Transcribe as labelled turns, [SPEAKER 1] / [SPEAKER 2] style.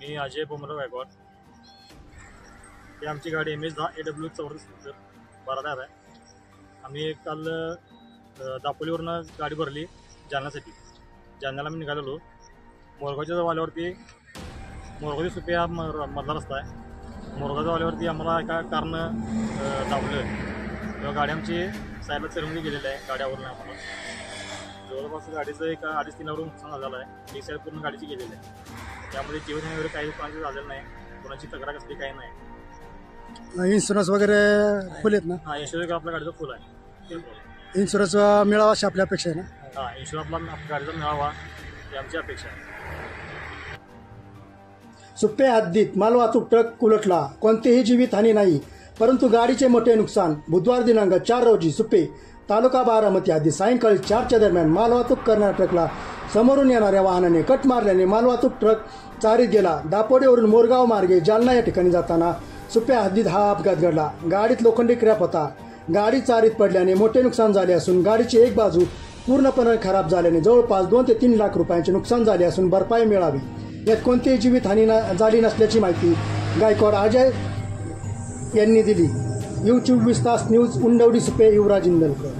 [SPEAKER 1] मी अजय बोमराव गायकवाड. ही आमची गाडी MS10 AW 12 आहे. आम्ही काल दापोलीवरनं गाडी भरली जालन्यासाठी. जालन्याला मी निघालेलो. मोरगावच्या जवळ आल्यावरती मोरगावची सुपे हा मधला रस्ता आहे. मोरगावच्या आल्यावरती आम्हाला एका कारनं दाबलं. तेव्हा गाडी आमची साईडला चरवली गेलेली आहे. गाड्यावरून आम्हाला जवळपास गाडीचं एक 2.5-3 लाख नुकसान झालं आहे. एक साईड पूर्ण गाडीची गेलेली आहे. त्यामुळे जीवन वगैरे काही कोणाची झालेलं नाही. कोणाची तक्रार कसली काही नाही.
[SPEAKER 2] इन्शुरन्स वगैरे फुल आहेत ना?
[SPEAKER 1] हां, इन्शुरन्स आपल्या गाडीचा फुल आहे.
[SPEAKER 2] इन्शुरन्स मिळावा अशी आपली अपेक्षा आहे ना?
[SPEAKER 1] हां, इन्शुरन्स आपल्या गाडीचा मिळावा ही आमची अपेक्षा आहे.
[SPEAKER 2] सुप्पे हद्दीत मालवाहतूक ट्रक उलटला. कोणतीही जीवितहानी नाही, परंतु गाडीचे मोठे नुकसान. बुधवार दिनांक 4 रोजी सुप्पे तालुका बारामती हद्दीत सायंकाळी 4च्या दरम्यान मालवाहतूक करणाऱ्या ट्रकला समोरून येणाऱ्या वाहनाने कट मारल्याने मालवाहतूक ट्रक चारीत गेला. दापोडेवरून मोरगाव मार्गे जालना या ठिकाणी जाताना सुप्पे हद्दीत हा अपघात घडला. गाडीत लोखंडी क्रॅप होता. गाडी चारीत पडल्याने मोठे नुकसान झाले असून गाडीची एक बाजू पूर्णपणे खराब झाल्याने जवळपास 2 ते 3 लाख रुपयांचे नुकसान झाले असून भरपाई मिळावी. यात कोणतीही जीवितहानी झाली नसल्याची माहिती गायकवाड अजय यांनी दिली. U24 तास न्यूज, उंडवडी सुपे, युवराज इंदलकर.